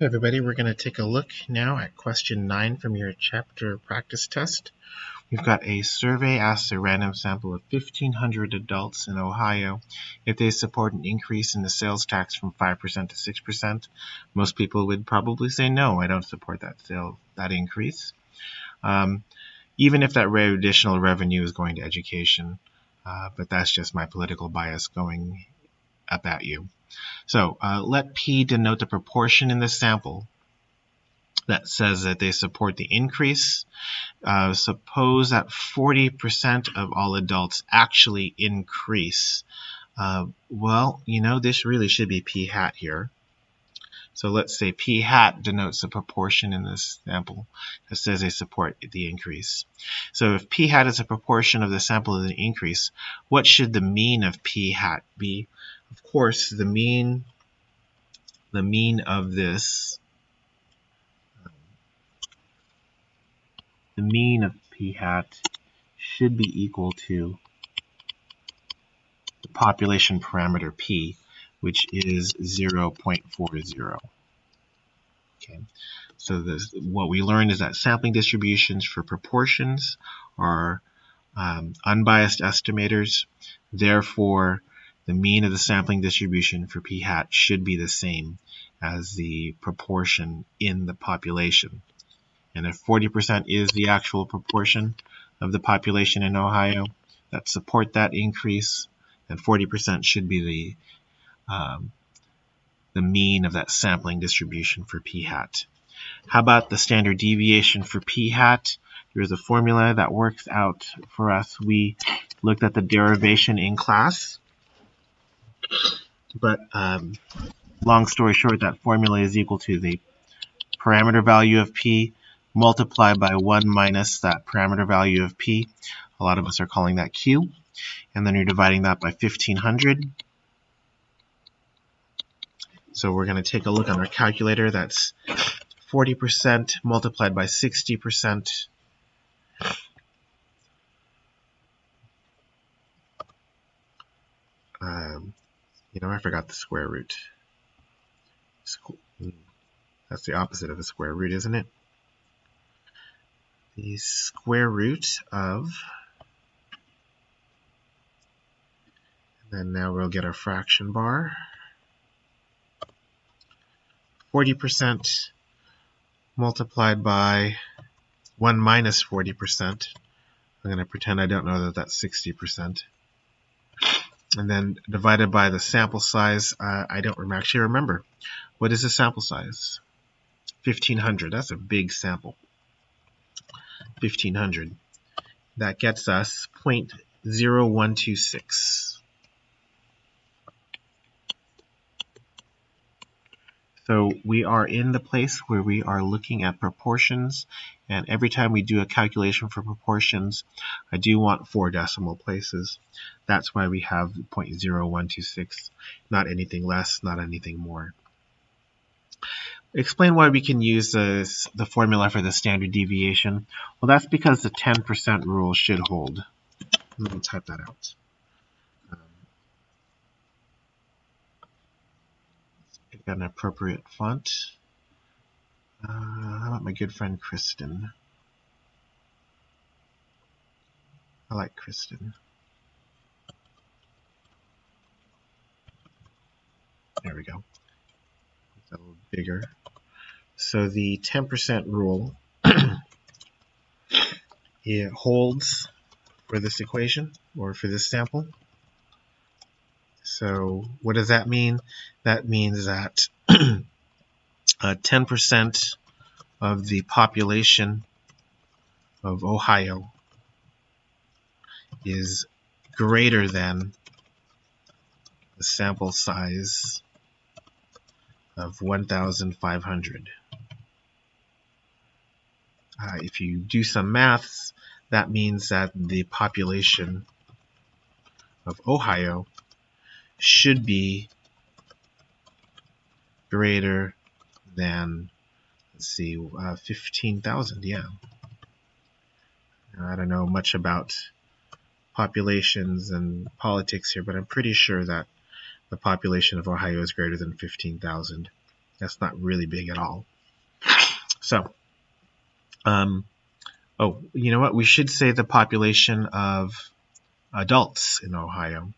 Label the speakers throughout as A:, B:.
A: Hey everybody, we're going to take a look now at question 9 from your chapter practice test. We've got a survey asks a random sample of 1,500 adults in Ohio if they support an increase in the sales tax from 5% to 6%. Most people would probably say no, I don't support that increase. Even if that additional revenue is going to education, but that's just my political bias going up at you. So let P denote the proportion in the sample that says that they support the increase. Suppose that 40% of all adults actually increase. This really should be P hat here. So let's say P hat denotes the proportion in this sample that says they support the increase. So if P hat is a proportion of the sample of the increase, what should the mean of P hat be? Of course, the mean of this, the mean of P hat should be equal to the population parameter P, which is 0.40. Okay, so what we learned is that sampling distributions for proportions are unbiased estimators. Therefore, the mean of the sampling distribution for P hat should be the same as the proportion in the population. And if 40% is the actual proportion of the population in Ohio that support that increase, then 40% should be the mean of that sampling distribution for P hat. How about the standard deviation for P hat? Here's a formula that works out for us. We looked at the derivation in class, but long story short, that formula is equal to the parameter value of P multiplied by 1 minus that parameter value of P. A lot of us are calling that Q. And then you're dividing that by 1,500. So we're going to take a look on our calculator. That's 40% multiplied by 60%. I forgot the square root. That's the opposite of a square root, isn't it? The square root of, and then now we'll get our fraction bar. 40% multiplied by 1 minus 40%. I'm going to pretend I don't know that that's 60%. And then divided by the sample size. I don't actually remember. What is the sample size? 1,500. That's a big sample. 1,500. That gets us 0.0126. So we are in the place where we are looking at proportions, and every time we do a calculation for proportions, I do want 4 decimal places. That's why we have 0.0126, not anything less, not anything more. Explain why we can use the formula for the standard deviation. Well, that's because the 10% rule should hold. Let me type that out. Pick an appropriate font. How about my good friend Kristen? I like Kristen. There we go. It's a little bigger. So the 10% rule, it holds for this equation or for this sample. So what does that mean? That means that 10% of the population of Ohio is greater than the sample size of 1,500. If you do some maths, that means that the population of Ohio should be greater than, let's see, 15,000. Yeah. I don't know much about populations and politics here, but I'm pretty sure that the population of Ohio is greater than 15,000. That's not really big at all. So, oh, you know what? We should say the population of adults in Ohio.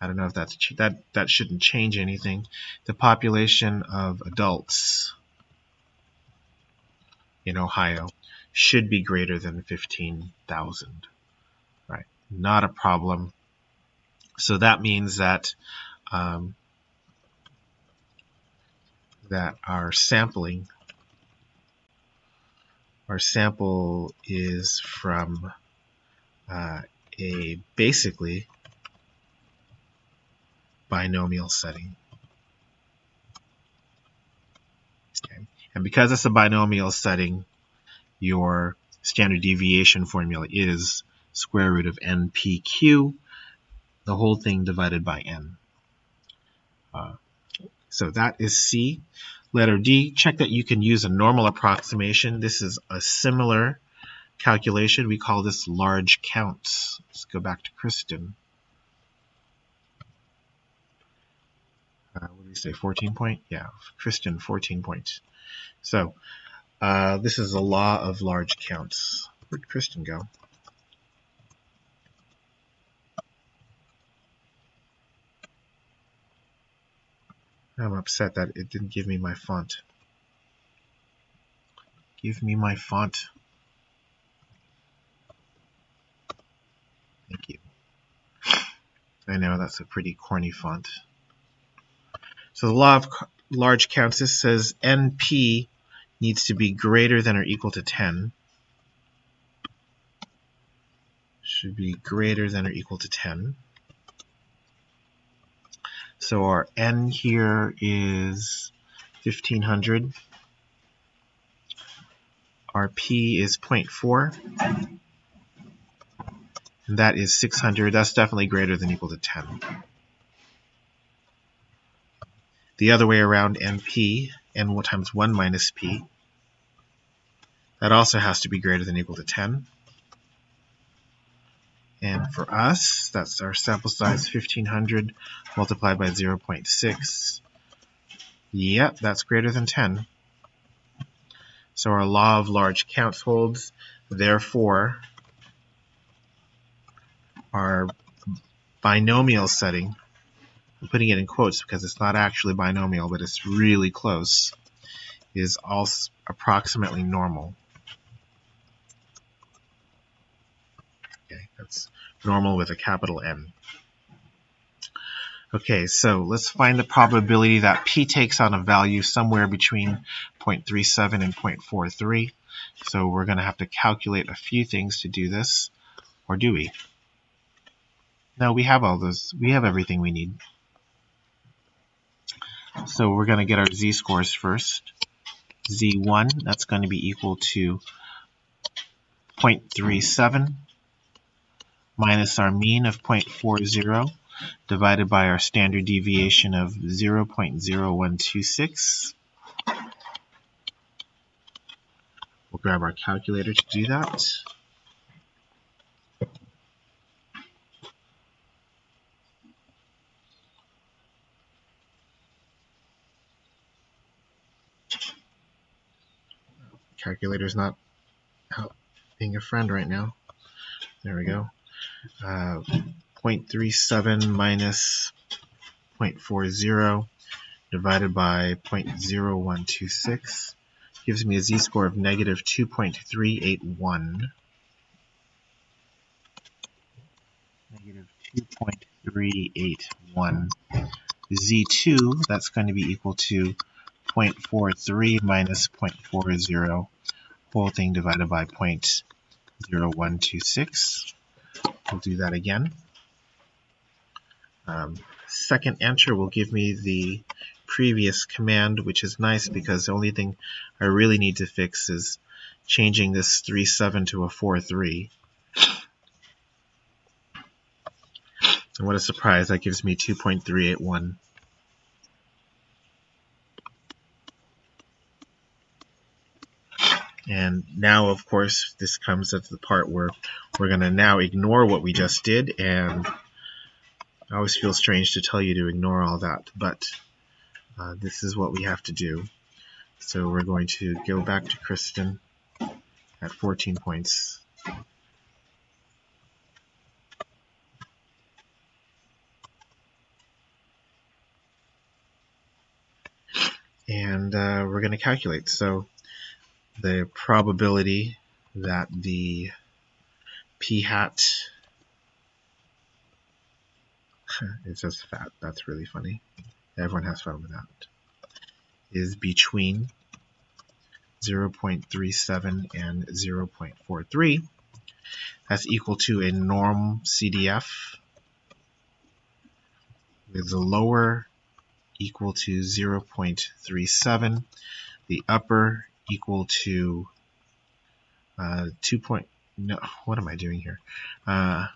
A: I don't know if that shouldn't change anything. The population of adults in Ohio should be greater than 15,000. Right? Not a problem. So that means that that our sample is from a basically binomial setting. Okay. And because it's a binomial setting, your standard deviation formula is square root of NPQ, the whole thing divided by n. So that is C. Letter D, check that you can use a normal approximation. This is a similar calculation. We call this large counts. Let's go back to Kristen. What did we say, 14 point? Yeah, Kristen, 14 points. So this is a law of large counts. Where'd Kristen go? I'm upset that it didn't give me my font. Give me my font. Thank you. I know that's a pretty corny font. So the law of large counts, this says NP needs to be greater than or equal to 10. Should be greater than or equal to 10. So our N here is 1500. Our P is 0.4. And that is 600. That's definitely greater than or equal to 10. The other way around, NP, N times 1 minus P, that also has to be greater than or equal to 10. And for us, that's our sample size, 1500 multiplied by 0.6. Yep, that's greater than 10. So our law of large counts holds. Therefore, our binomial setting, I'm putting it in quotes because it's not actually binomial, but it's really close, is also approximately normal. Okay, that's normal with a capital N. Okay, so let's find the probability that P takes on a value somewhere between 0.37 and 0.43. So we're going to have to calculate a few things to do this. Or do we? No, we have all those. We have everything we need. So we're going to get our z-scores first. Z1, that's going to be equal to 0.37 minus our mean of 0.40 divided by our standard deviation of 0.0126. We'll grab our calculator to do that. Calculator's not being a friend right now. There we go. 0.37 minus 0.40 divided by 0.0126 gives me a z-score of negative 2.381. Negative 2.381. Z2, that's going to be equal to 0.43 minus 0.40, whole thing divided by 0.0126. We'll do that again. Second enter will give me the previous command, which is nice because the only thing I really need to fix is changing this 3.7 to a 4.3. And what a surprise, that gives me 2.381. And now, of course, this comes at the part where we're going to now ignore what we just did, and I always feel strange to tell you to ignore all that, but this is what we have to do. So we're going to go back to Kristen at 14 points. And we're going to calculate. So the probability that the p hat, it says fat, that's really funny. Everyone has fun with that, is between 0.37 and 0.43. That's equal to a norm CDF with the lower equal to 0.37, the upper equal to 2. No, what am I doing here? Oh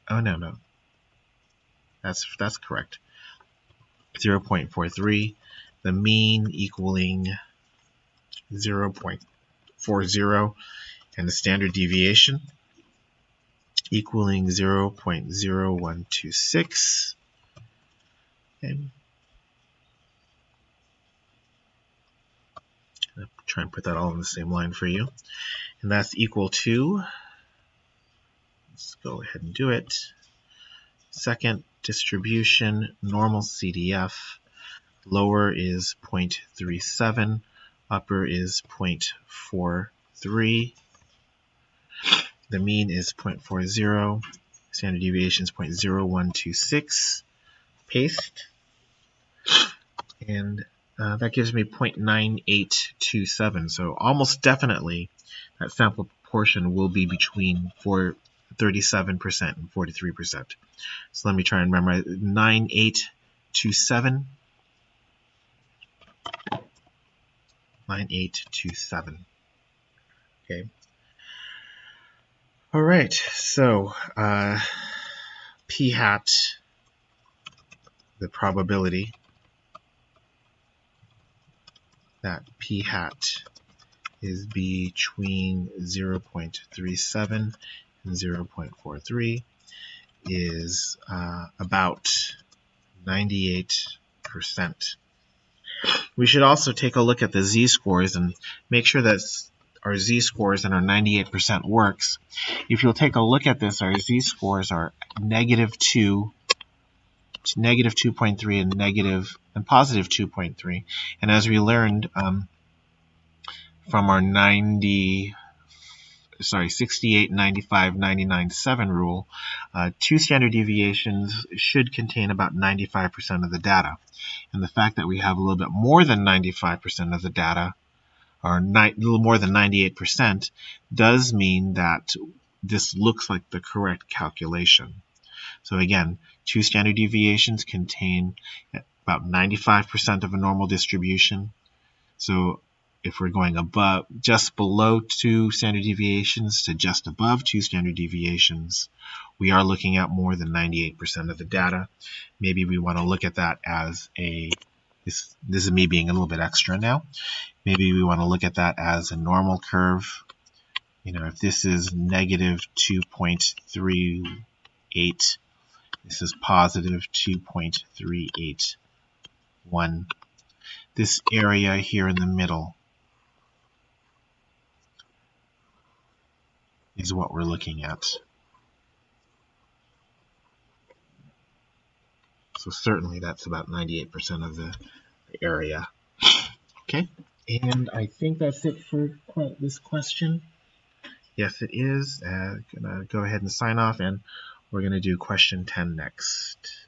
A: no, that's correct. 0.43, the mean equaling 0.40, and the standard deviation equaling 0.0126. Okay. I'll try and put that all in the same line for you. And that's equal to, let's go ahead and do it, second distribution normal CDF. Lower is 0.37, upper is 0.43. The mean is 0.40, standard deviation is 0.0126. Paste, and that gives me 0.9827. So almost definitely that sample proportion will be between 37% and 43%. So let me try and remember 9827. 9827. Okay. All right. So p hat, the probability that p hat is between 0.37 and 0.43 is about 98%. We should also take a look at the z-scores and make sure that our z-scores and our 98% works. If you'll take a look at this, our z-scores are -2, -2.3, and positive 2.3. And as we learned from our 68, 95, 99, 7 rule, 2 standard deviations should contain about 95% of the data. And the fact that we have a little bit more than 95% of the data, or a little more than 98%, does mean that this looks like the correct calculation. So again, 2 standard deviations contain about 95% of a normal distribution. So if we're going above, just below 2 standard deviations to just above 2 standard deviations, we are looking at more than 98% of the data. Maybe we want to look at that as this is me being a little bit extra now. Maybe we want to look at that as a normal curve. You know, if this is -2.38, this is positive 2.381. This area here in the middle is what we're looking at. So certainly that's about 98% of the area. Okay, and I think that's it for this question. Yes, it is. Gonna go ahead and sign off, and we're gonna do question 10 next.